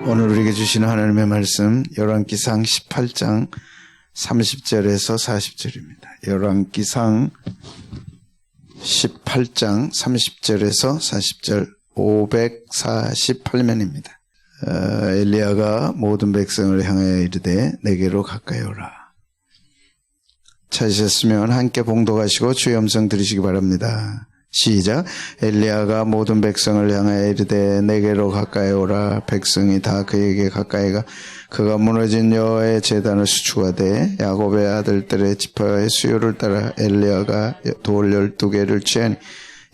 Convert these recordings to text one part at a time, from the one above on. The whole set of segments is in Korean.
오늘 우리에게 주시는 하나님의 말씀 열왕기상 18장 30절에서 40절입니다. 열왕기상 18장 30절에서 40절 548면입니다. 엘리야가 모든 백성을 향하여 이르되 내게로 가까이 오라. 찾으셨으면 함께 봉독하시고 주의 음성 들으시기 바랍니다. 시작. 엘리야가 모든 백성을 향하여 이르되 내게로 가까이 오라. 백성이 다 그에게 가까이 가 그가 무너진 여호와의 제단을 수축하되 야곱의 아들들의 지파의 수요를 따라 엘리야가 돌 12개를 취하니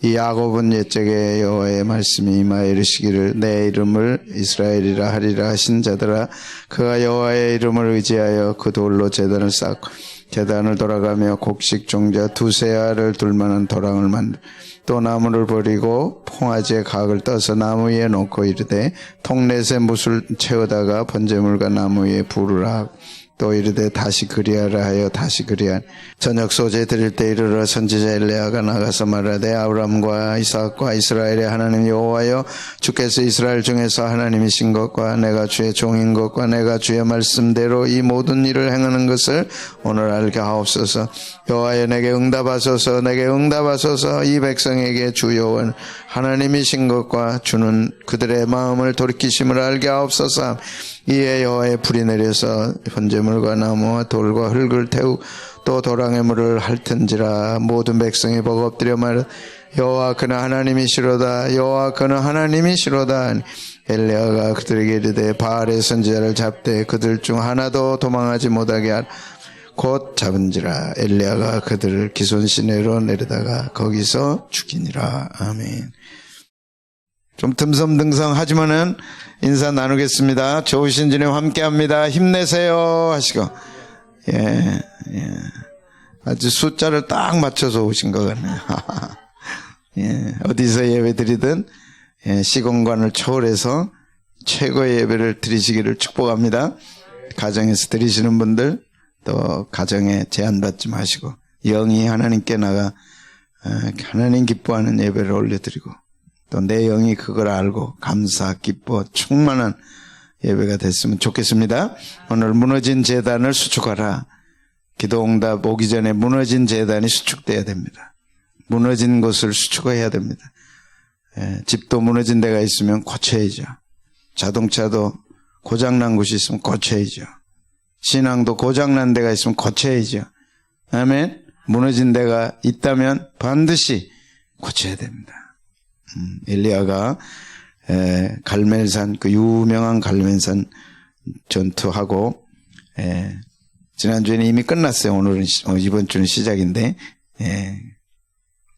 이 야곱은 옛적에 여호와의 말씀이 임하여 이르시기를 내 이름을 이스라엘이라 하리라 하신 자들아 그가 여호와의 이름을 의지하여 그 돌로 제단을 쌓고 제단을 돌아가며 곡식 종자 2세 알을 둘 만한 도랑을 만들 또 나무를 버리고 송아지의 각을 떠서 나무 위에 놓고 이르되 통넷에 못을 채우다가 번제물과 나무 위에 불을 하고 또 이르되 다시 그리하라 하여 다시 그리하니 저녁 소재 드릴 때 이르러 선지자 엘리야가 나가서 말하되 아브람과 이삭과 이스라엘의 하나님 여호와여 주께서 이스라엘 중에서 하나님이신 것과 내가 주의 종인 것과 내가 주의 말씀대로 이 모든 일을 행하는 것을 오늘 알게 하옵소서. 여호와여 내게 응답하소서. 내게 응답하소서. 이 백성에게 주 여호와는 하나님이신 것과 주는 그들의 마음을 돌이키심을 알게 하옵소서. 이에 여호와의 불이 내려서 번제물과 나무와 돌과 흙을 태우고 또 도랑의 물을 핥은지라. 모든 백성이 보고 엎드려 말하되 여호와 그는 하나님이시로다. 여호와 그는 하나님이시로다. 엘리야가 그들에게 이르되 바알의 선지자를 잡되 그들 중 하나도 도망하지 못하게 하라. 곧 잡은지라. 엘리야가 그들을 기손 시내로 내려다가 거기서 죽이니라. 아멘. 좀 듬성듬성하지만은 인사 나누겠습니다. 좋으신 주님 함께합니다. 힘내세요 하시고 아주 숫자를 딱 맞춰서 오신 것 같네요. 어디서 예배 드리든 시공간을 초월해서 최고의 예배를 드리시기를 축복합니다. 가정에서 드리시는 분들 또 가정에 제한받지 마시고 영이 하나님께 나가 하나님 기뻐하는 예배를 올려드리고 또 내 영이 그걸 알고 감사, 기뻐, 충만한 예배가 됐으면 좋겠습니다. 오늘 무너진 제단을 수축하라. 기도응답 오기 전에 무너진 제단이 수축돼야 됩니다. 무너진 것을 수축해야 됩니다. 집도 무너진 데가 있으면 고쳐야죠. 자동차도 고장난 곳이 있으면 고쳐야죠. 신앙도 고장난 데가 있으면 고쳐야죠. 아멘. 무너진 데가 있다면 반드시 고쳐야 됩니다. 엘리야가 갈멜산 그 유명한 갈멜산 전투하고 지난주에는 이미 끝났어요. 오늘은 이번 주는 시작인데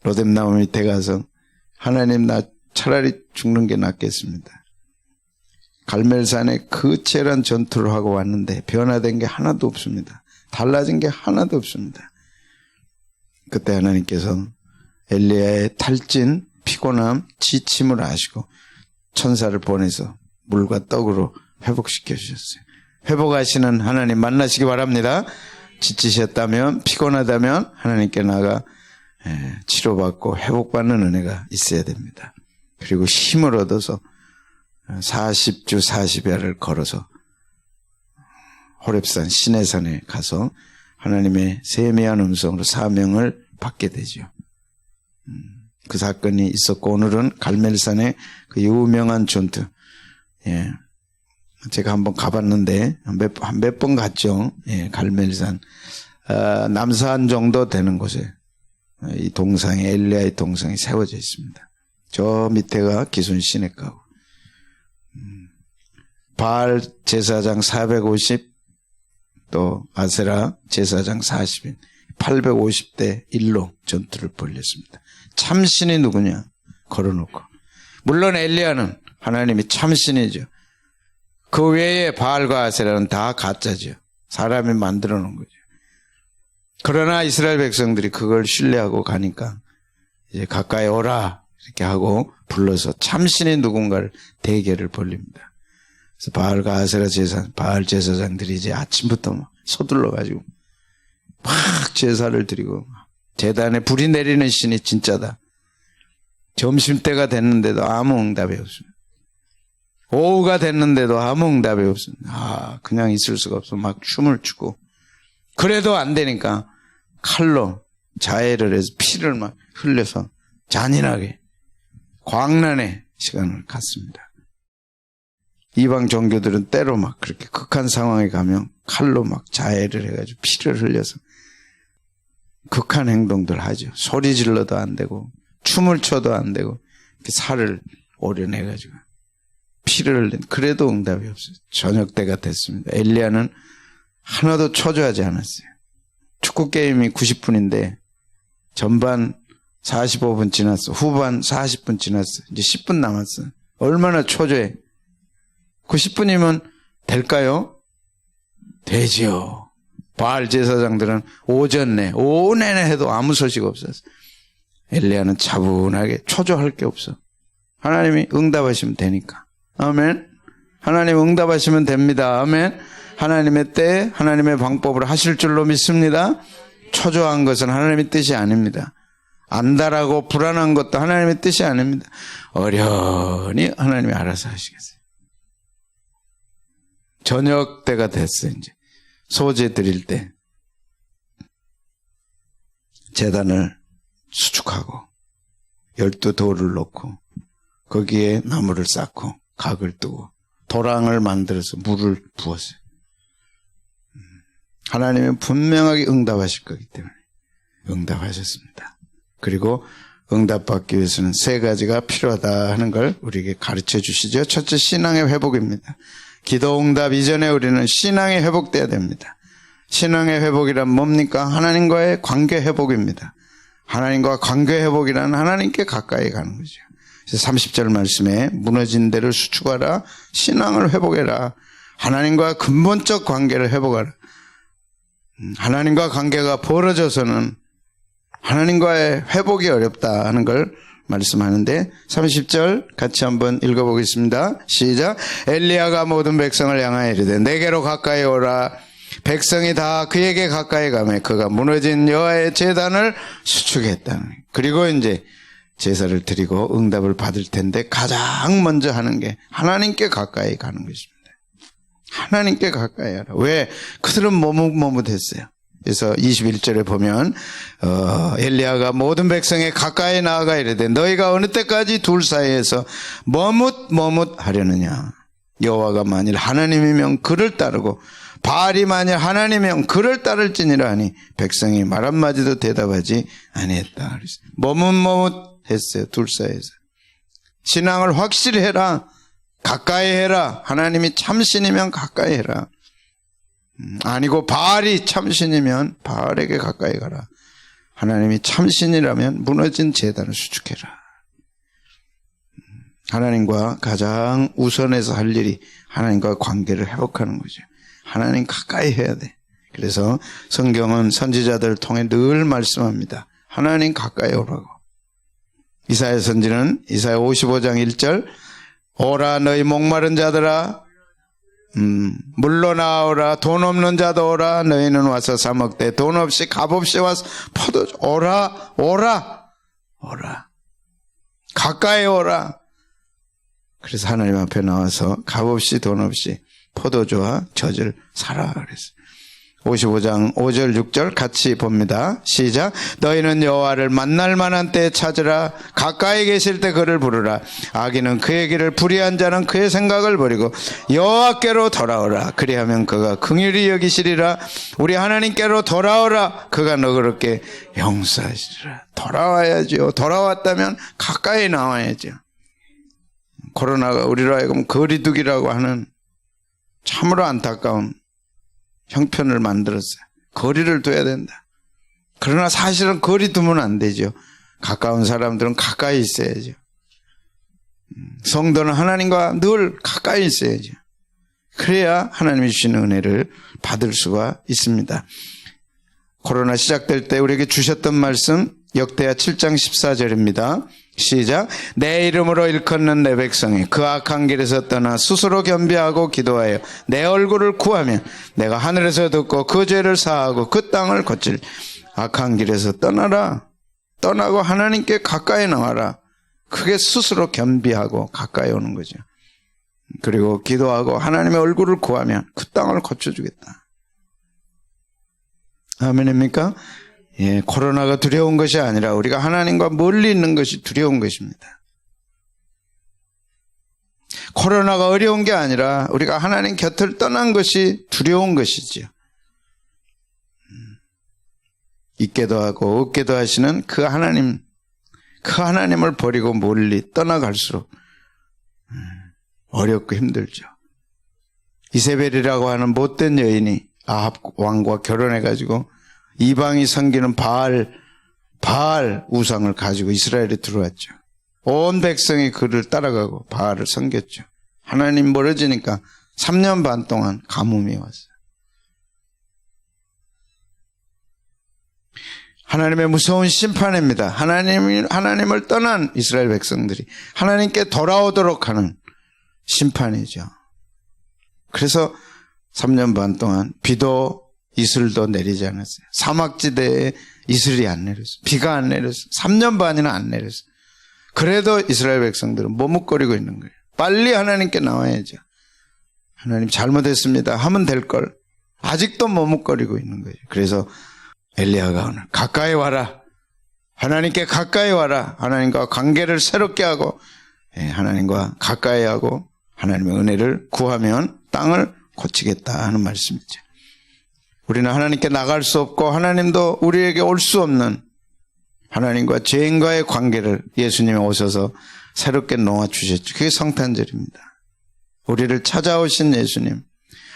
로뎀나무 밑에 가서 하나님 나 차라리 죽는 게 낫겠습니다. 갈멜산에 그 치열한 전투를 하고 왔는데 변화된 게 하나도 없습니다. 달라진 게 하나도 없습니다. 그때 하나님께서 엘리야의 탈진 피곤함, 지침을 아시고 천사를 보내서 물과 떡으로 회복시켜 주셨어요. 회복하시는 하나님 만나시기 바랍니다. 지치셨다면 피곤하다면 하나님께 나가 치료받고 회복받는 은혜가 있어야 됩니다. 그리고 힘을 얻어서 40주 40야를 걸어서 호렙산 시내산에 가서 하나님의 세미한 음성으로 사명을 받게 되죠. 그 사건이 있었고 오늘은 갈멜산의 그 유명한 전투. 제가 한번 가봤는데 몇 번 갔죠. 갈멜산 남산 정도 되는 곳에 이 동상이 엘리야의 동상이 세워져 있습니다. 저 밑에가 기순 시내가고 바알 제사장 450 또 아세라 제사장 40인 850대 1로 전투를 벌였습니다. 참신이 누구냐? 걸어놓고. 물론 엘리야는 하나님이 참신이죠. 그 외에 바알과 아세라는 다 가짜죠. 사람이 만들어 놓은 거죠. 그러나 이스라엘 백성들이 그걸 신뢰하고 가니까 이제 가까이 오라 이렇게 하고 불러서 참신이 누군가를 대결을 벌립니다. 그래서 바알과 아세라 바알 제사장들이 이제 아침부터 막 서둘러 가지고 막 제사를 드리고 제단에 불이 내리는 신이 진짜다. 점심때가 됐는데도 아무 응답이 없습니다. 오후가 됐는데도 아무 응답이 없습니다. 그냥 있을 수가 없어. 막 춤을 추고. 그래도 안 되니까 칼로 자해를 해서 피를 막 흘려서 잔인하게 광란의 시간을 갖습니다. 이방 종교들은 때로 막 그렇게 극한 상황에 가면 칼로 막 자해를 해가지고 피를 흘려서 극한 행동들 하죠. 소리 질러도 안 되고 춤을 춰도 안 되고 이렇게 살을 오려내가지고 피를 흘린. 그래도 응답이 없어요. 저녁 때가 됐습니다. 엘리야는 하나도 초조하지 않았어요. 축구 게임이 90분인데 전반 45분 지났어. 후반 40분 지났어. 이제 10분 남았어. 얼마나 초조해. 90분이면 될까요? 되지요. 바알 제사장들은 오후 내내 해도 아무 소식 없었어. 엘리야는 차분하게 초조할 게 없어. 하나님이 응답하시면 되니까. 아멘. 하나님 응답하시면 됩니다. 아멘. 하나님의 때 하나님의 방법으로 하실 줄로 믿습니다. 초조한 것은 하나님의 뜻이 아닙니다. 안달하고 불안한 것도 하나님의 뜻이 아닙니다. 어련히 하나님이 알아서 하시겠어요. 저녁 때가 됐어요. 이제 소제 드릴 때 제단을 수축하고 12돌을 놓고 거기에 나무를 쌓고 각을 뜨고 도랑을 만들어서 물을 부었어요. 하나님은 분명하게 응답하실 거기 때문에 응답하셨습니다. 그리고 응답받기 위해서는 3가지가 필요하다 하는 걸 우리에게 가르쳐 주시죠. 첫째, 신앙의 회복입니다. 기도 응답 이전에 우리는 신앙이 회복돼야 됩니다. 신앙의 회복이란 뭡니까? 하나님과의 관계 회복입니다. 하나님과 관계 회복이란 하나님께 가까이 가는 거죠. 그래서 30절 말씀에 무너진 데를 수축하라, 신앙을 회복해라, 하나님과 근본적 관계를 회복하라. 하나님과 관계가 벌어져서는 하나님과의 회복이 어렵다 하는 걸 말씀하는데 30절 같이 한번 읽어보겠습니다. 시작. 엘리야가 모든 백성을 향하여 이르되 내게로 가까이 오라. 백성이 다 그에게 가까이 가매 그가 무너진 여호와의 제단을 수축했다. 그리고 이제 제사를 드리고 응답을 받을 텐데 가장 먼저 하는 게 하나님께 가까이 가는 것입니다. 하나님께 가까이 하라. 왜? 그들은 머뭇머뭇했어요. 그래서 21절에 보면 엘리야가 모든 백성에 가까이 나아가 이르되 너희가 어느 때까지 둘 사이에서 머뭇하려느냐. 여호와가 만일 하나님이면 그를 따르고 바알이 만일 하나님이면 그를 따를지니라 하니 백성이 말 한마디도 대답하지 아니했다. 머뭇했어요. 둘 사이에서. 신앙을 확실히 해라. 가까이 해라. 하나님이 참신이면 가까이 해라. 아니고 바알이 참신이면 바알에게 가까이 가라. 하나님이 참신이라면 무너진 제단을 수축해라. 하나님과 가장 우선해서 할 일이 하나님과 관계를 회복하는 거죠. 하나님 가까이 해야 돼. 그래서 성경은 선지자들을 통해 늘 말씀합니다. 하나님 가까이 오라고. 이사야 선지는 이사야 55장 1절 오라 너희 목마른 자들아 물로 나오라. 돈 없는 자도 오라. 너희는 와서 사 먹되 돈 없이 값없이 와서 포도주 오라. 가까이 오라. 그래서 하나님 앞에 나와서 값없이 돈 없이 포도주와 젖을 사라 그랬어요. 55장 5절 6절 같이 봅니다. 시작. 너희는 여호와를 만날 만한 때에 찾으라. 가까이 계실 때 그를 부르라. 악인은 그의 길을 불의한 자는 그의 생각을 버리고 여호와께로 돌아오라. 그리하면 그가 긍휼히 여기시리라. 우리 하나님께로 돌아오라. 그가 너그럽게 용서하시리라. 돌아와야죠. 돌아왔다면 가까이 나와야죠. 코로나가 우리로 하여금 거리두기라고 하는 참으로 안타까운 형편을 만들었어요. 거리를 둬야 된다. 그러나 사실은 거리 두면 안 되죠. 가까운 사람들은 가까이 있어야죠. 성도는 하나님과 늘 가까이 있어야죠. 그래야 하나님이 주시는 은혜를 받을 수가 있습니다. 코로나 시작될 때 우리에게 주셨던 말씀 역대하 7장 14절입니다. 시작. 내 이름으로 일컫는 내 백성이 그 악한 길에서 떠나 스스로 겸비하고 기도하여 내 얼굴을 구하면 내가 하늘에서 듣고 그 죄를 사하고 그 땅을 고칠. 악한 길에서 떠나라. 떠나고 하나님께 가까이 나와라. 그게 스스로 겸비하고 가까이 오는 거죠. 그리고 기도하고 하나님의 얼굴을 구하면 그 땅을 고쳐주겠다. 아멘입니까? 예, 코로나가 두려운 것이 아니라 우리가 하나님과 멀리 있는 것이 두려운 것입니다. 코로나가 어려운 게 아니라 우리가 하나님 곁을 떠난 것이 두려운 것이지요. 있게도 하고 없게도 하시는 그 하나님을 버리고 멀리 떠나갈수록 어렵고 힘들죠. 이세벨이라고 하는 못된 여인이 아합 왕과 결혼해가지고 이방이 섬기는 바알 우상을 가지고 이스라엘에 들어왔죠. 온 백성이 그를 따라가고 바알을 섬겼죠. 하나님 멀어지니까 3년 반 동안 가뭄이 왔어요. 하나님의 무서운 심판입니다. 하나님을 떠난 이스라엘 백성들이 하나님께 돌아오도록 하는 심판이죠. 그래서 3년 반 동안 비도 이슬도 내리지 않았어요. 사막지대에 이슬이 안 내렸어요. 비가 안 내렸어요. 3년 반이나 안 내렸어요. 그래도 이스라엘 백성들은 머뭇거리고 있는 거예요. 빨리 하나님께 나와야죠. 하나님 잘못했습니다 하면 될걸. 아직도 머뭇거리고 있는 거예요. 그래서 엘리야가 오늘 가까이 와라. 하나님께 가까이 와라. 하나님과 관계를 새롭게 하고 하나님과 가까이 하고 하나님의 은혜를 구하면 땅을 고치겠다 하는 말씀이죠. 우리는 하나님께 나갈 수 없고 하나님도 우리에게 올 수 없는 하나님과 죄인과의 관계를 예수님이 오셔서 새롭게 놓아주셨죠. 그게 성탄절입니다. 우리를 찾아오신 예수님,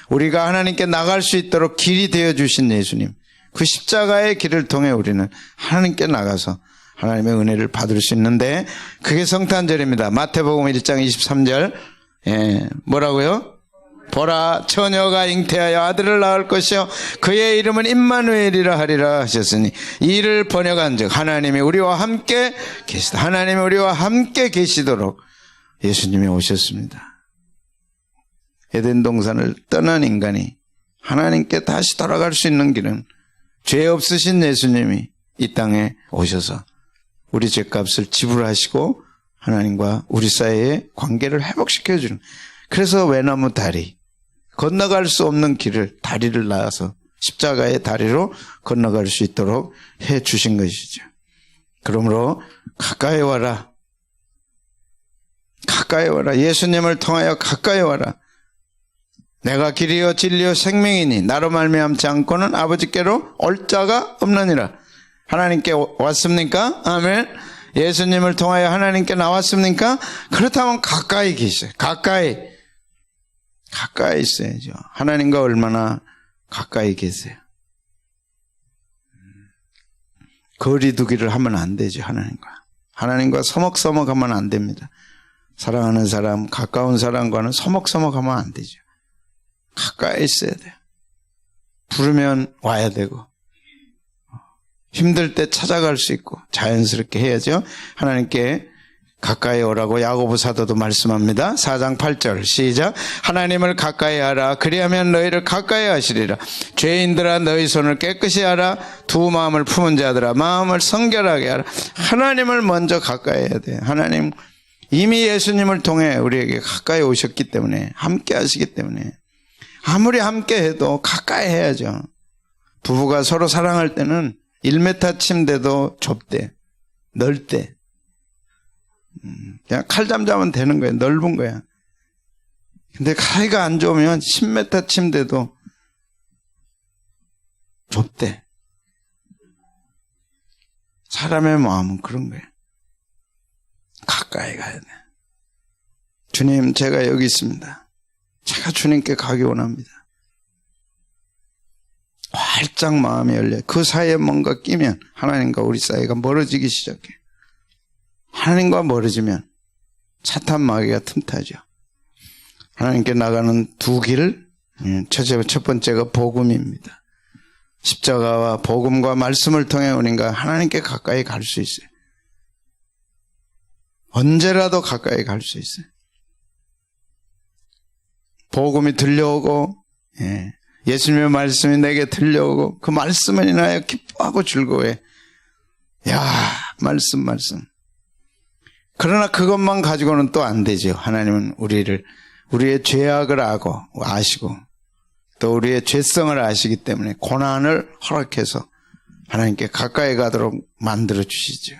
우리가 하나님께 나갈 수 있도록 길이 되어주신 예수님, 그 십자가의 길을 통해 우리는 하나님께 나가서 하나님의 은혜를 받을 수 있는데 그게 성탄절입니다. 마태복음 1장 23절 뭐라고요? 보라 처녀가 잉태하여 아들을 낳을 것이요 그의 이름은 임마누엘이라 하리라 하셨으니 이를 번역한즉 하나님이 우리와 함께 계시다. 하나님이 우리와 함께 계시도록 예수님이 오셨습니다. 에덴 동산을 떠난 인간이 하나님께 다시 돌아갈 수 있는 길은 죄 없으신 예수님이 이 땅에 오셔서 우리 죄값을 지불하시고 하나님과 우리 사이의 관계를 회복시켜주는, 그래서 외나무 다리, 건너갈 수 없는 길을 다리를 낳아서 십자가의 다리로 건너갈 수 있도록 해 주신 것이죠. 그러므로 가까이 와라. 가까이 와라. 예수님을 통하여 가까이 와라. 내가 길이요 진리요 생명이니 나로 말미암지 않고는 아버지께로 올 자가 없느니라. 하나님께 왔습니까? 아멘. 예수님을 통하여 하나님께 나왔습니까? 그렇다면 가까이 계세요. 가까이 있어야죠. 하나님과 얼마나 가까이 계세요. 거리두기를 하면 안 되죠. 하나님과 서먹서먹하면 안 됩니다. 사랑하는 사람, 가까운 사람과는 서먹서먹하면 안 되죠. 가까이 있어야 돼요. 부르면 와야 되고 힘들 때 찾아갈 수 있고 자연스럽게 해야죠. 하나님께 가까이 오라고 야고보 사도도 말씀합니다. 4장 8절 시작. 하나님을 가까이 하라. 그리하면 너희를 가까이 하시리라. 죄인들아 너희 손을 깨끗이 하라. 두 마음을 품은 자들아 마음을 성결하게 하라. 하나님을 먼저 가까이 해야 돼요. 하나님 이미 예수님을 통해 우리에게 가까이 오셨기 때문에, 함께 하시기 때문에 아무리 함께 해도 가까이 해야죠. 부부가 서로 사랑할 때는 1m 침대도 좁대, 넓대. 그냥 칼 잠자면 되는 거예요. 넓은 거야. 근데 사이가 안 좋으면 10m 침대도 좁대. 사람의 마음은 그런 거예요. 가까이 가야 돼. 주님, 제가 여기 있습니다. 제가 주님께 가기 원합니다. 활짝 마음이 열려. 그 사이에 뭔가 끼면 하나님과 우리 사이가 멀어지기 시작해. 하나님과 멀어지면 사탄 마귀가 틈타죠. 하나님께 나가는 두 길, 첫 번째가 복음입니다. 십자가와 복음과 말씀을 통해 우리가 하나님께 가까이 갈 수 있어요. 언제라도 가까이 갈 수 있어요. 복음이 들려오고 예수님의 말씀이 내게 들려오고 그 말씀을 인하여 기뻐하고 즐거워해. 야, 말씀. 그러나 그것만 가지고는 또 안 되죠. 하나님은 우리를 우리의 죄악을 아시고 또 우리의 죄성을 아시기 때문에 고난을 허락해서 하나님께 가까이 가도록 만들어 주시죠.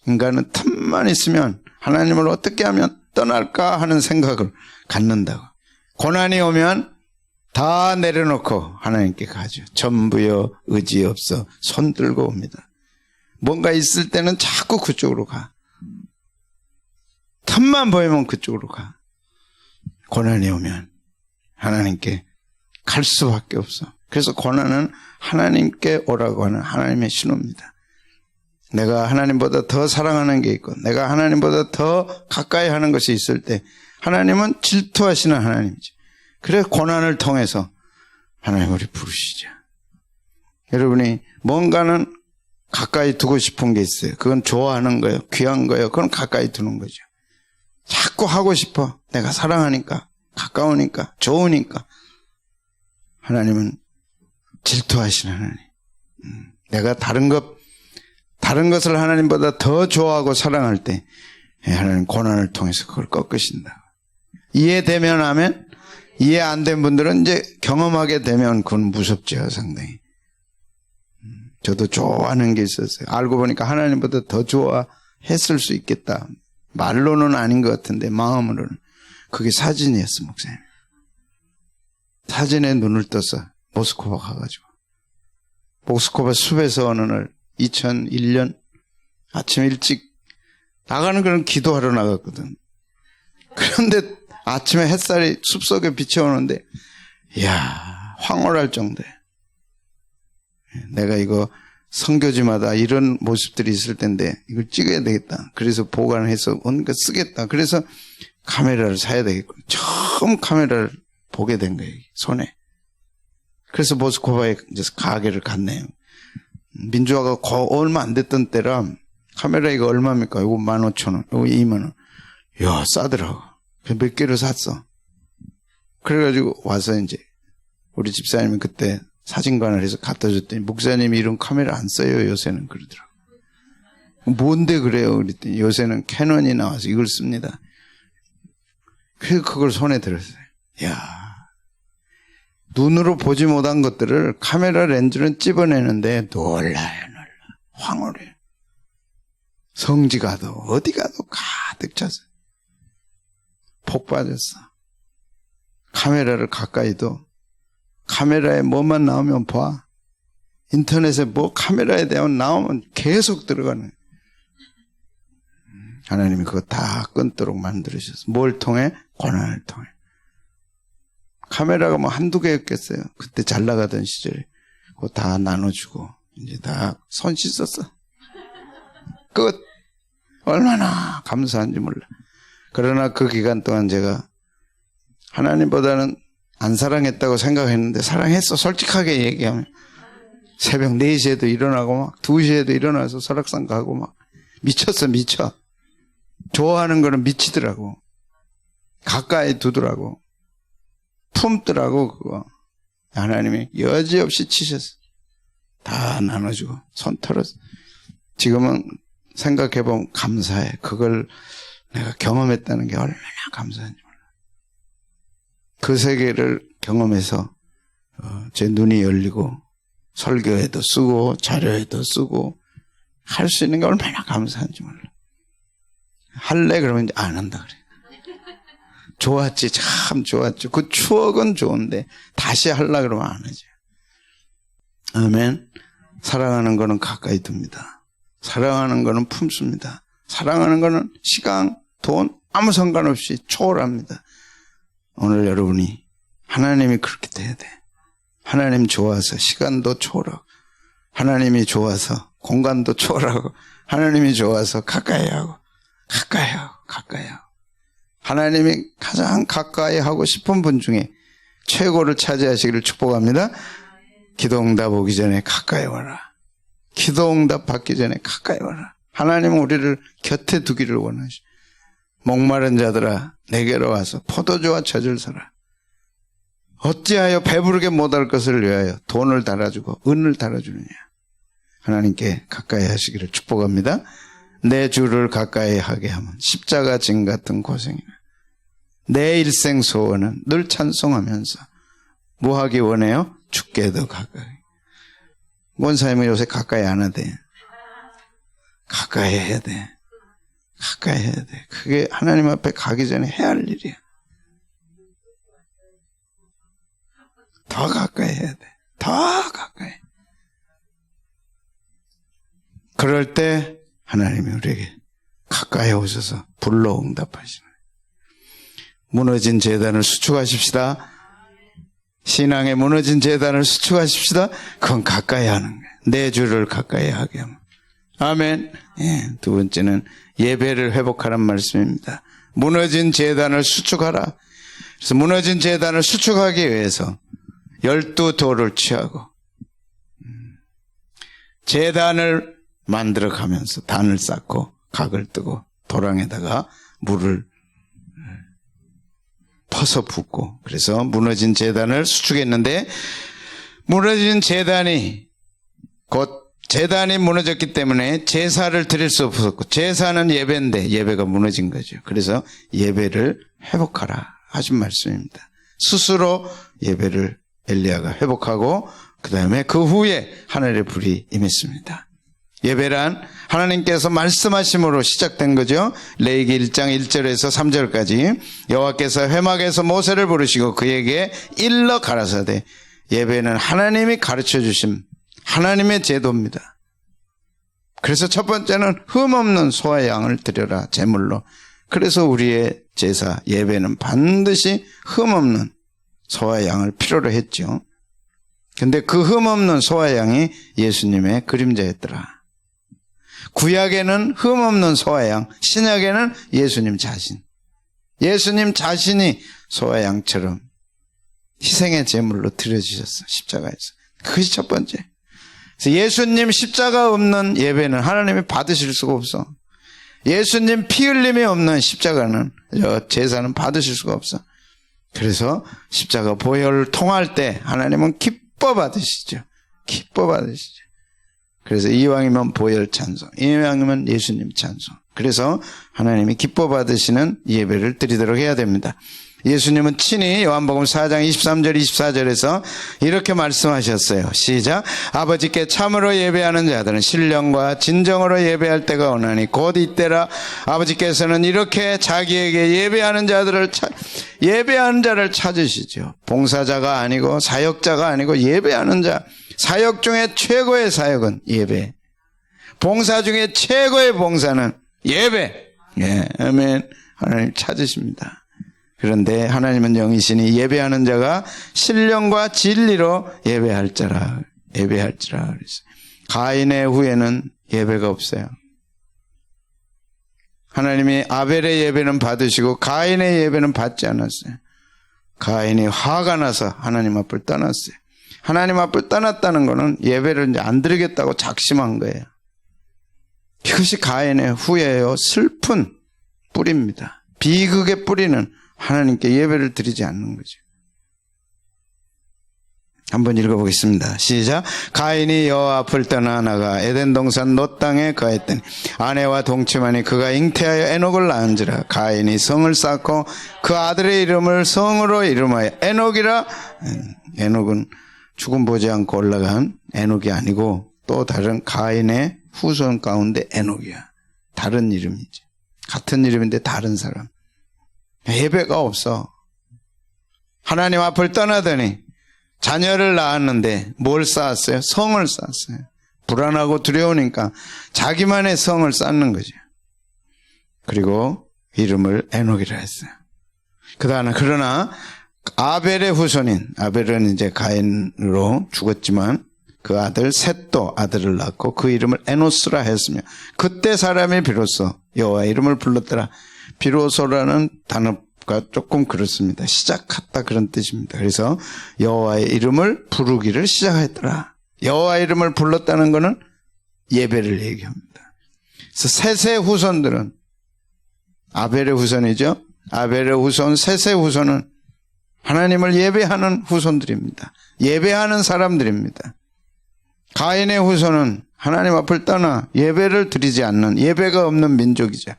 인간은 틈만 있으면 하나님을 어떻게 하면 떠날까 하는 생각을 갖는다고. 고난이 오면 다 내려놓고 하나님께 가죠. 전부여 의지 없어 손 들고 옵니다. 뭔가 있을 때는 자꾸 그쪽으로 가. 틈만 보이면 그쪽으로 가. 고난이 오면 하나님께 갈 수밖에 없어. 그래서 고난은 하나님께 오라고 하는 하나님의 신호입니다. 내가 하나님보다 더 사랑하는 게 있고 내가 하나님보다 더 가까이 하는 것이 있을 때 하나님은 질투하시는 하나님이죠. 그래서 고난을 통해서 하나님 우리 부르시죠. 여러분이 뭔가는 가까이 두고 싶은 게 있어요. 그건 좋아하는 거예요. 귀한 거예요. 그건 가까이 두는 거죠. 자꾸 하고 싶어. 내가 사랑하니까, 가까우니까, 좋으니까. 하나님은 질투하시는 하나님. 내가 다른 것을 하나님보다 더 좋아하고 사랑할 때 하나님 고난을 통해서 그걸 꺾으신다. 이해되면 하면, 이해 안 된 분들은 이제 경험하게 되면 그건 무섭죠, 상당히. 저도 좋아하는 게 있었어요. 알고 보니까 하나님보다 더 좋아했을 수 있겠다. 말로는 아닌 것 같은데 마음으로는. 그게 사진이었어, 목사님. 사진에 눈을 떴어. 모스크바 가가지고. 모스크바 숲에서 어느 날 2001년 아침 일찍 나가는 그런 기도하러 나갔거든. 그런데 아침에 햇살이 숲속에 비춰오는데 이야, 황홀할 정도야. 내가 이거 선교지마다 이런 모습들이 있을 텐데 이걸 찍어야 되겠다. 그래서 보관해서 뭔가 쓰겠다. 그래서 카메라를 사야 되겠고 처음 카메라를 보게 된 거예요. 손에. 그래서 모스크바에 이제 가게를 갔네요. 민주화가 얼마 안 됐던 때라 카메라 이거 얼마입니까? 이거 15,000원, 이거 2만원. 이야, 싸더라고. 몇 개를 샀어. 그래가지고 와서 이제 우리 집사님이 그때 사진관을 해서 갖다 줬더니 목사님이 이런 카메라 안 써요 요새는 그러더라고. 뭔데 그래요? 그랬더니 요새는 캐논이 나와서 이걸 씁니다. 그래서 그걸 손에 들었어요. 이야, 눈으로 보지 못한 것들을 카메라 렌즈는 찝어내는데 놀라요. 황홀해요. 성지 가도 어디 가도 가득 찼어요. 폭 빠졌어. 카메라를 가까이도 카메라에 뭐만 나오면 봐. 인터넷에 뭐 카메라에 대한 나오면 계속 들어가는. 하나님이 그거 다 끊도록 만들으셨어. 뭘 통해? 고난을 통해. 카메라가 뭐 한두 개였겠어요. 그때 잘 나가던 시절에. 그거 다 나눠주고 이제 다 손 씻었어. 끝. 얼마나 감사한지 몰라. 그러나 그 기간 동안 제가 하나님보다는 안 사랑했다고 생각했는데 사랑했어. 솔직하게 얘기하면 새벽 4시에도 일어나고 막 2시에도 일어나서 설악산 가고 막 미쳤어. 미쳐. 좋아하는 거는 미치더라고. 가까이 두더라고. 품더라고 그거. 하나님이 여지없이 치셨어. 다 나눠주고 손 털었어. 지금은 생각해보면 감사해. 그걸 내가 경험했다는 게 얼마나 감사한지 몰라. 그 세계를 경험해서 제 눈이 열리고 설교에도 쓰고 자료에도 쓰고 할 수 있는 게 얼마나 감사한지 몰라. 할래? 그러면 이제 안 한다 그래. 좋았지. 참 좋았죠. 그 추억은 좋은데 다시 하려 그러면 안 하죠. 아멘. 사랑하는 거는 가까이 둡니다. 사랑하는 거는 품습니다. 사랑하는 거는 시간, 돈 아무 상관없이 초월합니다. 오늘 여러분이 하나님이 그렇게 돼야 돼. 하나님 좋아서 시간도 초월하고 하나님이 좋아서 공간도 초월하고 하나님이 좋아서 가까이 하고 가까이 하고 가까이 하고 하나님이 가장 가까이 하고 싶은 분 중에 최고를 차지하시기를 축복합니다. 기도응답 오기 전에 가까이 와라. 기도응답 받기 전에 가까이 와라. 하나님은 우리를 곁에 두기를 원하시오. 목마른 자들아 내게로 와서 포도주와 젖을 사라. 어찌하여 배부르게 못할 것을 위하여 돈을 달아주고 은을 달아주느냐. 하나님께 가까이 하시기를 축복합니다. 내 주를 가까이 하게 하면 십자가 진 같은 고생이나 내 일생 소원은 늘 찬송하면서 뭐 하기 원해요? 주께 더 가까이. 원사님은 요새 가까이 안 하대. 가까이 해야 돼. 가까이 해야 돼. 그게 하나님 앞에 가기 전에 해야 할 일이야. 더 가까이 해야 돼. 더 가까이. 그럴 때 하나님이 우리에게 가까이 오셔서 불러 응답하시는. 무너진 제단을 수축하십시다. 신앙의 무너진 제단을 수축하십시다. 그건 가까이 하는 거예요. 내 주를 가까이 하게 하면. 아멘. 예, 두 번째는 예배를 회복하라는 말씀입니다. 무너진 제단을 수축하라. 그래서 무너진 제단을 수축하기 위해서 12돌을 취하고 제단을 만들어 가면서 단을 쌓고 각을 뜨고 도랑에다가 물을 퍼서 붓고, 그래서 무너진 제단을 수축했는데, 무너진 제단이 곧 제단이 무너졌기 때문에 제사를 드릴 수 없었고, 제사는 예배인데 예배가 무너진 거죠. 그래서 예배를 회복하라 하신 말씀입니다. 스스로 예배를 엘리야가 회복하고 그 다음에 그 후에 하늘의 불이 임했습니다. 예배란 하나님께서 말씀하심으로 시작된 거죠. 레위기 1장 1절에서 3절까지 여호와께서 회막에서 모세를 부르시고 그에게 일러 가라사대. 예배는 하나님이 가르쳐 주신 하나님의 제도입니다. 그래서 첫 번째는 흠없는 소와 양을 드려라, 제물로. 그래서 우리의 제사 예배는 반드시 흠없는 소와 양을 필요로 했죠. 근데 그 흠없는 소와 양이 예수님의 그림자였더라. 구약에는 흠없는 소와 양, 신약에는 예수님 자신. 예수님 자신이 소와 양처럼 희생의 제물로 드려주셨어, 십자가에서. 그것이 첫 번째. 그래서 예수님 십자가 없는 예배는 하나님이 받으실 수가 없어. 예수님 피 흘림이 없는 십자가는, 제사는 받으실 수가 없어. 그래서 십자가 보혈을 통할 때 하나님은 기뻐 받으시죠. 기뻐 받으시죠. 그래서 이왕이면 보혈 찬송, 이왕이면 예수님 찬송. 그래서 하나님이 기뻐 받으시는 예배를 드리도록 해야 됩니다. 예수님은 친히 요한복음 4장 23절 24절에서 이렇게 말씀하셨어요. 시작. 아버지께 참으로 예배하는 자들은 신령과 진정으로 예배할 때가 오나니 곧 이때라. 아버지께서는 이렇게 자기에게 예배하는 자를 찾으시죠. 봉사자가 아니고 사역자가 아니고 예배하는 자. 사역 중에 최고의 사역은 예배. 봉사 중에 최고의 봉사는 예배. 예, 아멘. 하나님 찾으십니다. 그런데 하나님은 영이시니 예배하는 자가 신령과 진리로 예배할지라. 그래서 가인의 후에는 예배가 없어요. 하나님이 아벨의 예배는 받으시고 가인의 예배는 받지 않았어요. 가인이 화가 나서 하나님 앞을 떠났어요. 하나님 앞을 떠났다는 것은 예배를 이제 안 드리겠다고 작심한 거예요. 이것이 가인의 후예요. 슬픈 뿌리입니다. 비극의 뿌리는 하나님께 예배를 드리지 않는 거죠. 한번 읽어보겠습니다. 시작. 가인이 여호와 앞을 떠나 나가 에덴 동산 롯 땅에 거했더니 아내와 동침하니 그가 잉태하여 에녹을 낳은지라. 가인이 성을 쌓고 그 아들의 이름을 성으로 이름하여 에녹이라. 에녹은 죽음 보지 않고 올라간 에녹이 아니고 또 다른 가인의 후손 가운데 에녹이야. 다른 이름이지. 같은 이름인데 다른 사람. 예배가 없어. 하나님 앞을 떠나더니 자녀를 낳았는데 뭘 쌓았어요? 성을 쌓았어요. 불안하고 두려우니까 자기만의 성을 쌓는 거죠. 그리고 이름을 에녹이라 했어요. 그러나 아벨의 후손인, 아벨은 이제 가인으로 죽었지만 그 아들 셋도 아들을 낳고 그 이름을 에노스라 했으며 그때 사람이 비로소 여호와 이름을 불렀더라. 비로소라는 단어가 조금 그렇습니다. 시작했다 그런 뜻입니다. 그래서 여호와의 이름을 부르기를 시작했더라. 여호와 이름을 불렀다는 것은 예배를 얘기합니다. 그래서 셋의 후손들은 아벨의 후손이죠. 아벨의 후손, 셋의 후손은 하나님을 예배하는 후손들입니다. 예배하는 사람들입니다. 가인의 후손은 하나님 앞을 떠나 예배를 드리지 않는, 예배가 없는 민족이죠.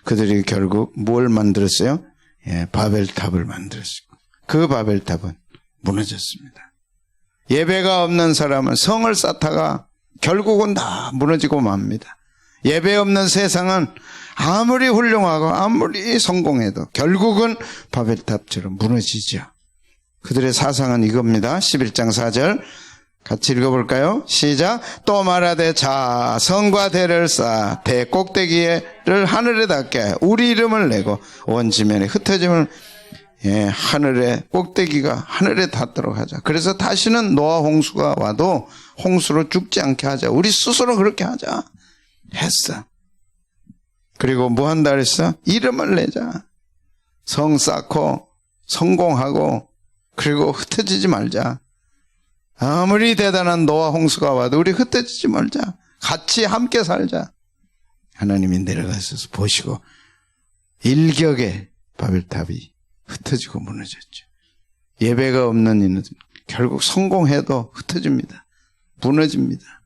그들이 결국 뭘 만들었어요? 바벨탑을 만들었고 그 바벨탑은 무너졌습니다. 예배가 없는 사람은 성을 쌓다가 결국은 다 무너지고 맙니다. 예배 없는 세상은 아무리 훌륭하고 아무리 성공해도 결국은 바벨탑처럼 무너지죠. 그들의 사상은 이겁니다. 11장 4절 같이 읽어볼까요? 시작. 또 말하되 자 성과 대를 쌓아 대 꼭대기를 하늘에 닿게 우리 이름을 내고 온 지면에 흩어짐을 하늘의 꼭대기가 하늘에 닿도록 하자. 그래서 다시는 노아 홍수가 와도 홍수로 죽지 않게 하자. 우리 스스로 그렇게 하자 했어. 그리고 뭐 한다 그랬어? 이름을 내자. 성 쌓고 성공하고 그리고 흩어지지 말자. 아무리 대단한 노아 홍수가 와도 우리 흩어지지 말자. 같이 함께 살자. 하나님이 내려가셔서 보시고 일격에 바벨탑이 흩어지고 무너졌죠. 예배가 없는 이는 결국 성공해도 흩어집니다. 무너집니다.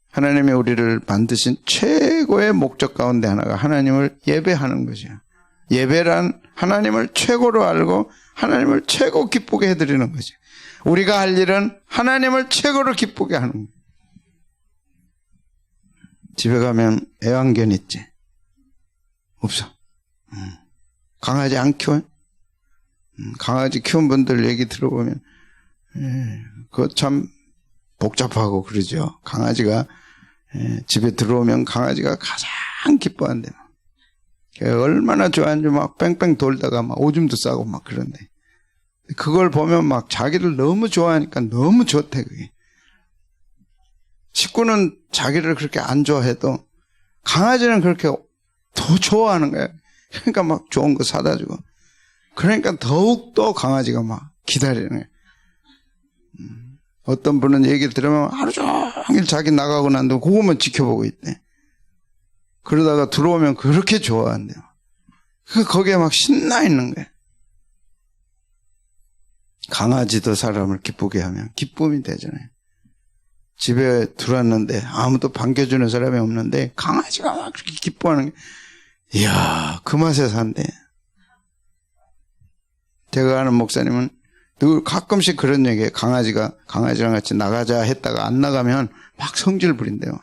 하나님이 우리를 만드신 최고의 목적 가운데 하나가 하나님을 예배하는 것이야. 예배란 하나님을 최고로 알고 하나님을 최고 기쁘게 해드리는 거지. 우리가 할 일은 하나님을 최고로 기쁘게 하는 거야. 집에 가면 애완견 있지? 없어. 강아지 안 키워요? 강아지 키운 분들 얘기 들어보면 그거 참 복잡하고 그러죠. 강아지가 집에 들어오면 강아지가 가장 기뻐한대. 얼마나 좋아하는지 막 뺑뺑 돌다가 막 오줌도 싸고 막 그런데 그걸 보면 막 자기를 너무 좋아하니까 너무 좋대 그게. 식구는 자기를 그렇게 안 좋아해도 강아지는 그렇게 더 좋아하는 거야. 그러니까 막 좋은 거 사다 주고 그러니까 더욱더 강아지가 막 기다리는 거야. 어떤 분은 얘기를 들으면 하루 종일 자기 나가고 난 뒤에 그것만 지켜보고 있대. 그러다가 들어오면 그렇게 좋아한대요. 거기에 막 신나 있는 거예요. 강아지도 사람을 기쁘게 하면 기쁨이 되잖아요. 집에 들어왔는데 아무도 반겨주는 사람이 없는데 강아지가 막 그렇게 기뻐하는 게 이야 그 맛에 산대. 제가 아는 목사님은 늘 가끔씩 그런 얘기해요. 강아지랑 같이 나가자 했다가 안 나가면 막 성질 부린대요.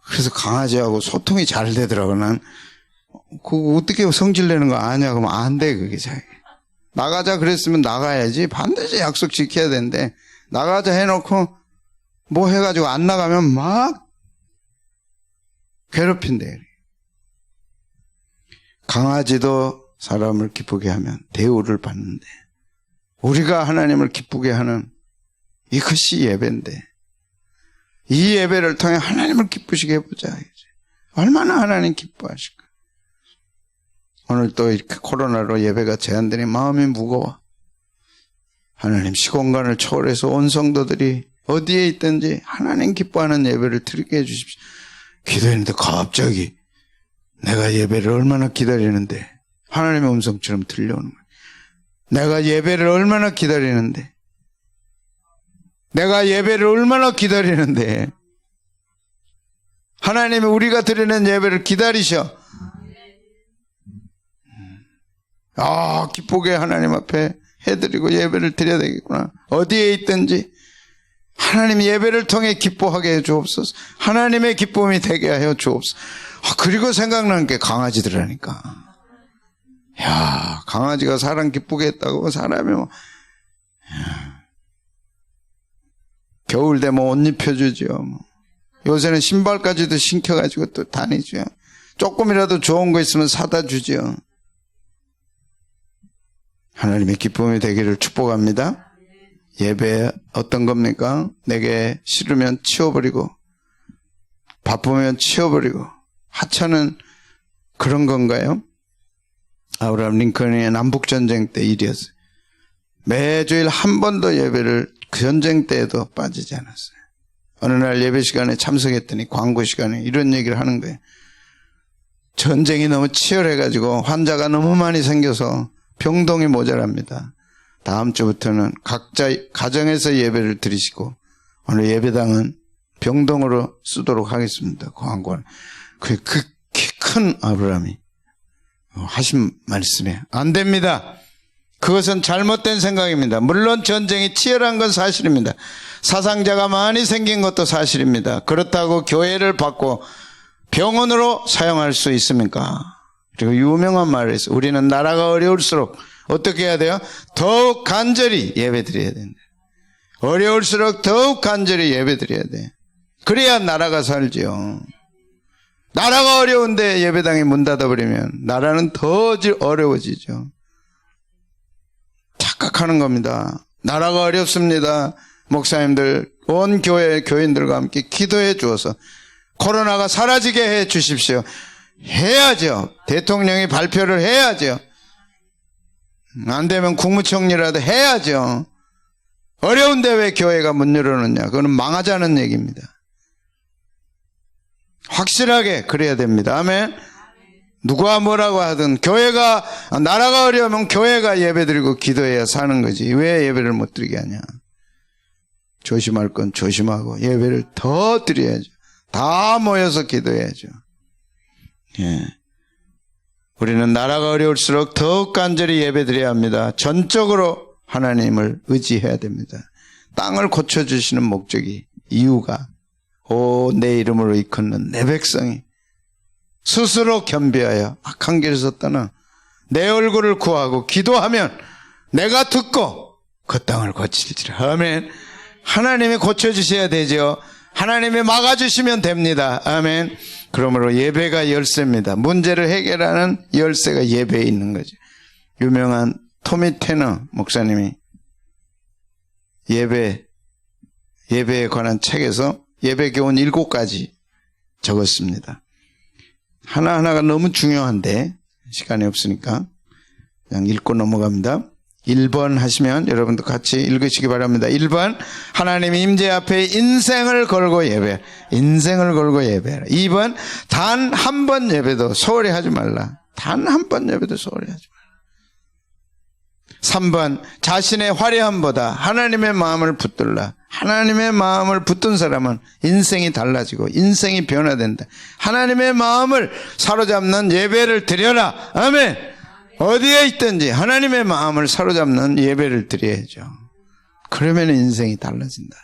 그래서 강아지하고 소통이 잘 되더라고. 난 그거 어떻게 성질 내는 거 아냐 그러면 안 돼 그게 자기. 나가자 그랬으면 나가야지. 반드시 약속 지켜야 되는데 나가자 해놓고 뭐 해가지고 안 나가면 막 괴롭힌대. 강아지도 사람을 기쁘게 하면 대우를 받는데 우리가 하나님을 기쁘게 하는 이것이 예배인데 이 예배를 통해 하나님을 기쁘시게 해보자. 얼마나 하나님 기뻐하실까. 오늘 또 이렇게 코로나로 예배가 제한되니 마음이 무거워. 하나님 시공간을 초월해서 온 성도들이 어디에 있든지 하나님 기뻐하는 예배를 드리게 해주십시오. 기도했는데 갑자기 내가 예배를 얼마나 기다리는데 하나님의 음성처럼 들려오는 거예요. 내가 예배를 얼마나 기다리는데 하나님이 우리가 드리는 예배를 기다리셔. 기쁘게 하나님 앞에 해드리고 예배를 드려야 되겠구나. 어디에 있든지 하나님 예배를 통해 기뻐하게 해 주옵소서. 하나님의 기쁨이 되게 하여 주옵소서. 그리고 생각나는 게 강아지들이라니까. 야, 강아지가 사람 기쁘게 했다고 사람이 뭐 겨울 되면 옷 입혀주죠. 요새는 신발까지도 신겨가지고 또 다니죠. 조금이라도 좋은 거 있으면 사다 주죠. 하나님의 기쁨이 되기를 축복합니다. 예배 어떤 겁니까? 내게 싫으면 치워버리고 바쁘면 치워버리고 하찮은 그런 건가요? 아브라함 링컨의 남북전쟁 때 일이었어요. 매주일 한 번도 예배를 그 전쟁 때에도 빠지지 않았어요. 어느 날 예배 시간에 참석했더니 광고 시간에 이런 얘기를 하는 거예요. 전쟁이 너무 치열해가지고 환자가 너무 많이 생겨서 병동이 모자랍니다. 다음 주부터는 각자 가정에서 예배를 드리시고 오늘 예배당은 병동으로 쓰도록 하겠습니다. 광고는 그 키 큰 아브라함이 하신 말씀이에요. 안 됩니다. 그것은 잘못된 생각입니다. 물론 전쟁이 치열한 건 사실입니다. 사상자가 많이 생긴 것도 사실입니다. 그렇다고 교회를 받고 병원으로 사용할 수 있습니까? 그리고 유명한 말이 있어요. 우리는 나라가 어려울수록 어떻게 해야 돼요? 더욱 간절히 예배드려야 된다. 어려울수록 더욱 간절히 예배드려야 돼. 그래야 나라가 살죠. 나라가 어려운데 예배당이 문 닫아버리면 나라는 더 어려워지죠. 착각하는 겁니다. 나라가 어렵습니다. 목사님들, 온 교회 교인들과 함께 기도해 주어서 코로나가 사라지게 해 주십시오. 해야죠. 대통령이 발표를 해야죠. 안 되면 국무총리라도 해야죠. 어려운데 왜 교회가 문 열어놓냐? 그거는 망하자는 얘기입니다. 확실하게 그래야 됩니다. 아멘. 누가 뭐라고 하든 교회가, 나라가 어려우면 교회가 예배드리고 기도해야 사는 거지. 왜 예배를 못 드리게 하냐? 조심할 건 조심하고 예배를 더 드려야죠. 다 모여서 기도해야죠. 예. 우리는 나라가 어려울수록 더욱 간절히 예배드려야 합니다. 전적으로 하나님을 의지해야 됩니다. 땅을 고쳐주시는 목적이, 이유가, 내 이름으로 일컫는 내 백성이 스스로 겸비하여 악한 길에서 떠나 내 얼굴을 구하고 기도하면 내가 듣고 그 땅을 고칠지라. 아멘. 하나님이 고쳐주셔야 되죠. 하나님이 막아주시면 됩니다. 아멘. 그러므로 예배가 열쇠입니다. 문제를 해결하는 열쇠가 예배에 있는 거죠. 유명한 토미 테너 목사님이 예배에 관한 책에서 예배 교훈 7가지 적었습니다. 하나하나가 너무 중요한데 시간이 없으니까 그냥 읽고 넘어갑니다. 1번 하시면 여러분도 같이 읽으시기 바랍니다. 1번, 하나님의 임재 앞에 인생을 걸고 예배. 인생을 걸고 예배하라. 2번, 단 한 번 예배도 소홀히 하지 말라. 단 한 번 예배도 소홀히 하지 말라. 3번, 자신의 화려함보다 하나님의 마음을 붙들라. 하나님의 마음을 붙든 사람은 인생이 달라지고 인생이 변화된다. 하나님의 마음을 사로잡는 예배를 드려라. 아멘. 어디에 있든지 하나님의 마음을 사로잡는 예배를 드려야죠. 그러면 인생이 달라진다.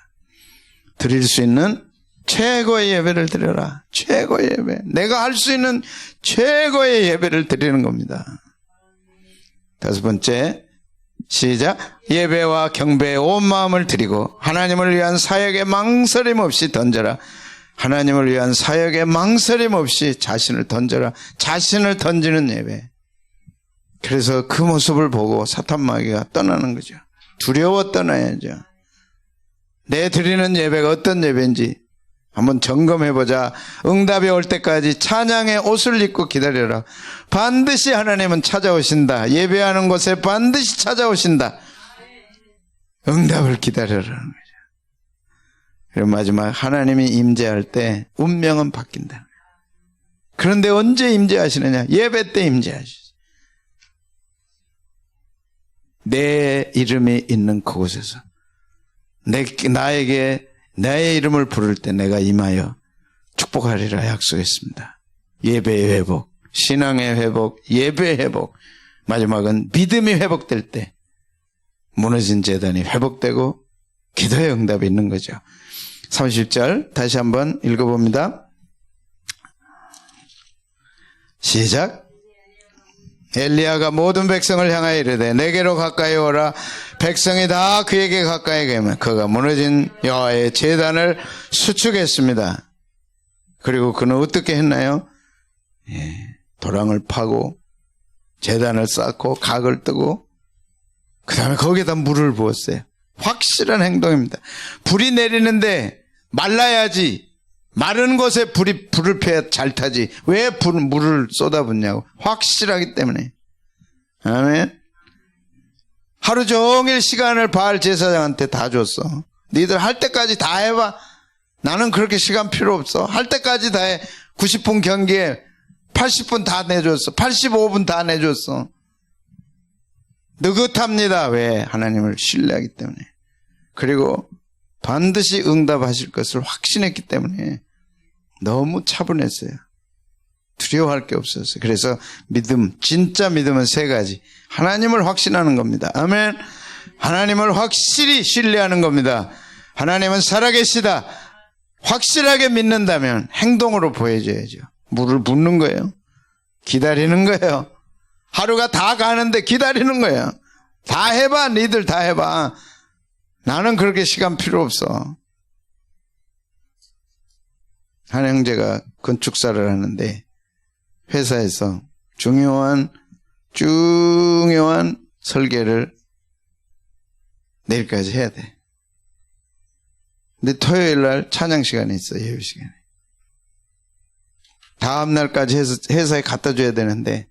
드릴 수 있는 최고의 예배를 드려라. 최고의 예배. 내가 할 수 있는 최고의 예배를 드리는 겁니다. 5번째, 시작. 예배와 경배에 온 마음을 드리고 하나님을 위한 사역에 망설임 없이 던져라. 하나님을 위한 사역에 망설임 없이 자신을 던져라. 자신을 던지는 예배. 그래서 그 모습을 보고 사탄 마귀가 떠나는 거죠. 두려워 떠나야죠. 내 드리는 예배가 어떤 예배인지 한번 점검해보자. 응답이 올 때까지 찬양의 옷을 입고 기다려라. 반드시 하나님은 찾아오신다. 예배하는 곳에 반드시 찾아오신다. 응답을 기다려라는 거죠. 그리고 마지막, 하나님이 임재할 때 운명은 바뀐다. 그런데 언제 임재하시느냐? 예배 때 임재하시죠. 내 이름이 있는 그곳에서 나에게 나의 이름을 부를 때 내가 임하여 축복하리라 약속했습니다. 예배의 회복, 신앙의 회복, 예배의 회복, 마지막은 믿음이 회복될 때 무너진 제단이 회복되고 기도의 응답이 있는 거죠. 30절 다시 한번 읽어봅니다. 시작. 엘리야가 모든 백성을 향하여 이르되 내게로 가까이 오라. 백성이 다 그에게 가까이 가면 그가 무너진 여호와의 제단을 수축했습니다. 그리고 그는 어떻게 했나요? 도랑을 파고 제단을 쌓고 각을 뜨고 그 다음에 거기에다 물을 부었어요. 확실한 행동입니다. 불이 내리는데 말라야지. 마른 곳에 불을 펴야 잘 타지. 왜 물을 쏟아붓냐고. 확실하기 때문에. 아멘. 하루 종일 시간을 바알 제사장한테 다 줬어. 니들 할 때까지 다 해봐. 나는 그렇게 시간 필요 없어. 할 때까지 다 해. 90분 경기에 80분 다 내줬어. 85분 다 내줬어. 느긋합니다. 왜? 하나님을 신뢰하기 때문에. 그리고 반드시 응답하실 것을 확신했기 때문에 너무 차분했어요. 두려워할 게 없었어요. 그래서 믿음, 진짜 믿음은 세 가지. 하나님을 확신하는 겁니다. 아멘. 하나님을 확실히 신뢰하는 겁니다. 하나님은 살아계시다. 확실하게 믿는다면 행동으로 보여줘야죠. 물을 붓는 거예요. 기다리는 거예요. 하루가 다 가는데 기다리는 거예요. 다 해봐. 니들 다 해봐. 나는 그렇게 시간 필요 없어. 한 형제가 건축사를 하는데 회사에서 중요한 설계를 내일까지 해야 돼. 근데 토요일 날 찬양 시간이 있어. 예배 시간에. 다음 날까지 회사에 갖다 줘야 되는데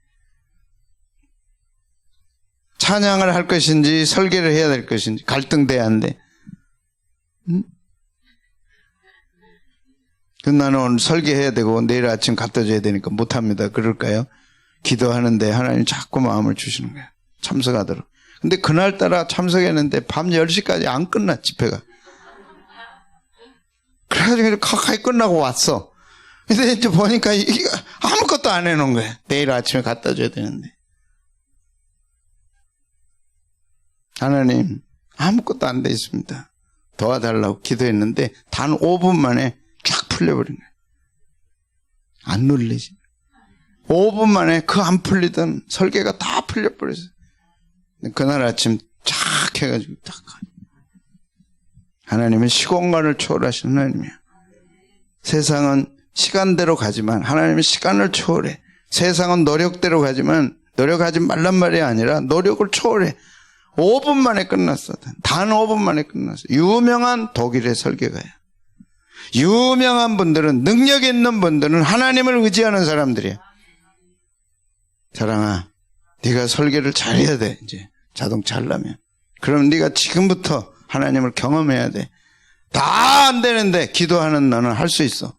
찬양을 할 것인지 설계를 해야 될 것인지 갈등돼야하는데 나는 오늘 설계해야 되고 내일 아침 갖다 줘야 되니까 못합니다. 그럴까요? 기도하는데 하나님 자꾸 마음을 주시는 거예요. 참석하도록. 근데 그날따라 참석했는데 밤 10시까지 안 끝나 집회가. 그래가지고 가까이 끝나고 왔어. 근데 이제 보니까 아무것도 안 해놓은 거예요. 내일 아침에 갖다 줘야 되는데. 하나님 아무것도 안 돼 있습니다. 도와달라고 기도했는데 단 5분 만에 쫙 풀려버린 거예요. 안 눌리지. 5분 만에 그 안 풀리던 설계가 다 풀려버렸어요. 그날 아침 쫙 해가지고 딱. 하나님은 시공간을 초월하시는 하나님이에요. 세상은 시간대로 가지만 하나님은 시간을 초월해. 세상은 노력대로 가지만 노력하지 말란 말이 아니라 노력을 초월해. 5분 만에 끝났어. 단 5분 만에 끝났어. 유명한 독일의 설계가야. 유명한 분들은, 능력 있는 분들은 하나님을 의지하는 사람들이야. 사랑아, 네가 설계를 잘해야 돼. 이제 자동차 하려면. 그럼 네가 지금부터 하나님을 경험해야 돼. 다 안 되는데 기도하는 너는 할 수 있어.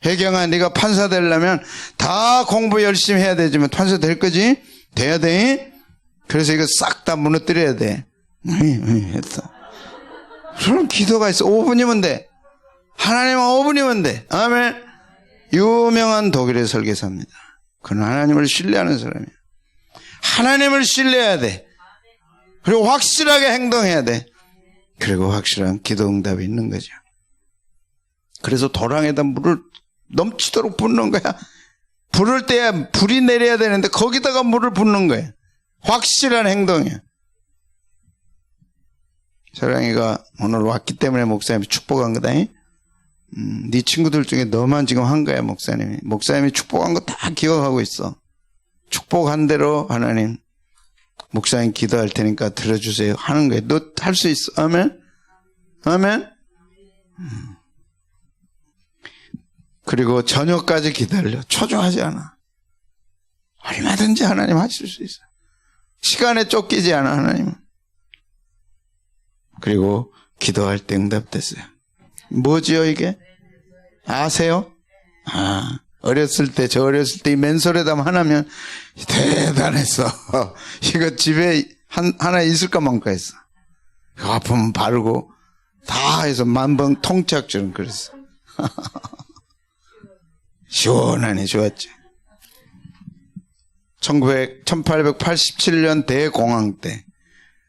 혜경아, 네가 판사 되려면 다 공부 열심히 해야 되지만 판사 될 거지? 돼야 돼. 그래서 이거 싹 다 무너뜨려야 돼. 했어. 그럼 기도가 있어. 5분이면 돼. 하나님은 5분이면 돼. 아멘. 유명한 독일의 설계사입니다. 그는 하나님을 신뢰하는 사람이야. 하나님을 신뢰해야 돼. 그리고 확실하게 행동해야 돼. 그리고 확실한 기도 응답이 있는 거죠. 그래서 도랑에다 물을 넘치도록 붓는 거야. 부를 때야 불이 내려야 되는데 거기다가 물을 붓는 거야. 확실한 행동이야. 사랑이가 오늘 왔기 때문에 목사님이 축복한 거다. 네 친구들 중에 너만 지금 한 거야. 목사님이 축복한 거 다 기억하고 있어. 축복한 대로 하나님 목사님 기도할 테니까 들어주세요 하는 거야. 너 할 수 있어. 아멘. 아멘. 그리고 저녁까지 기다려. 초조하지 않아. 얼마든지 하나님 하실 수 있어. 시간에 쫓기지 않아 하나님은. 그리고 기도할 때 응답됐어요. 뭐지요 이게? 아세요? 어렸을 때, 저 어렸을 때 이 맨솔에담 하나면 대단했어. 이거 집에 하나 있을까 말까 했어. 아프면 바르고 다 해서 만번 통짝처럼 그랬어. 시원하니 좋았지. 1887년 대공황 때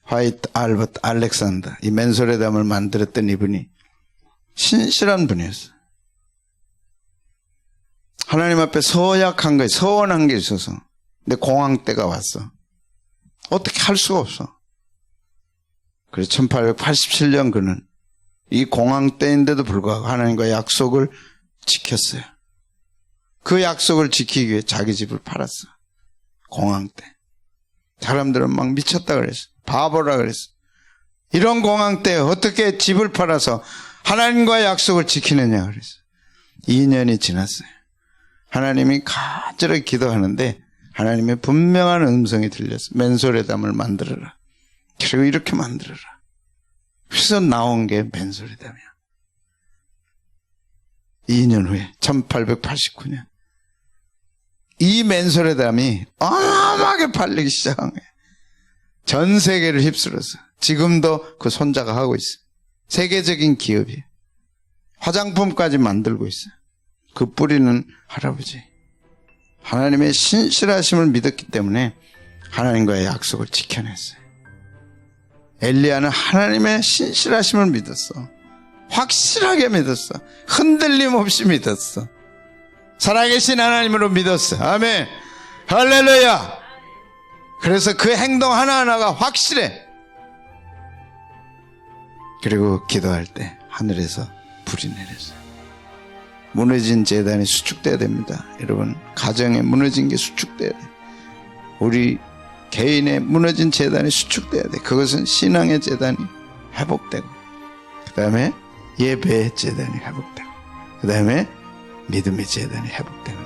화이트 알버트 알렉산더 이 맨솔에담을 만들었던 이분이 신실한 분이었어. 하나님 앞에 서약한 거예요. 서원한 게 있어서. 근데 공황 때가 왔어. 어떻게 할 수가 없어. 그래서 1887년 그는 이 공황 때인데도 불구하고 하나님과 약속을 지켰어요. 그 약속을 지키기 위해 자기 집을 팔았어. 공황 때. 사람들은 막 미쳤다 그랬어. 바보라 그랬어. 이런 공황 때 어떻게 집을 팔아서 하나님과의 약속을 지키느냐 그랬어. 2년이 지났어요. 하나님이 간절하게 기도하는데 하나님의 분명한 음성이 들렸어. 맨솔에담을 만들어라. 그리고 이렇게 만들어라. 그래서 나온 게 맨솔에담이야. 2년 후에 1889년 이 맨솔에담이 어마어마하게 팔리기 시작한 거예요. 전 세계를 휩쓸었어. 지금도 그 손자가 하고 있어. 세계적인 기업이에요. 화장품까지 만들고 있어. 그 뿌리는 할아버지. 하나님의 신실하심을 믿었기 때문에 하나님과의 약속을 지켜냈어요. 엘리야는 하나님의 신실하심을 믿었어. 확실하게 믿었어. 흔들림 없이 믿었어. 살아계신 하나님으로 믿었어. 아멘. 할렐루야. 그래서 그 행동 하나하나가 확실해. 그리고 기도할 때 하늘에서 불이 내렸어요. 무너진 제단이 수축돼야 됩니다. 여러분, 가정에 무너진 게 수축돼야 돼. 우리 개인의 무너진 제단이 수축돼야 돼. 그것은 신앙의 제단이 회복되고, 그 다음에 예배의 제단이 회복되고, 그 다음에 믿음의 제단이 회복되고,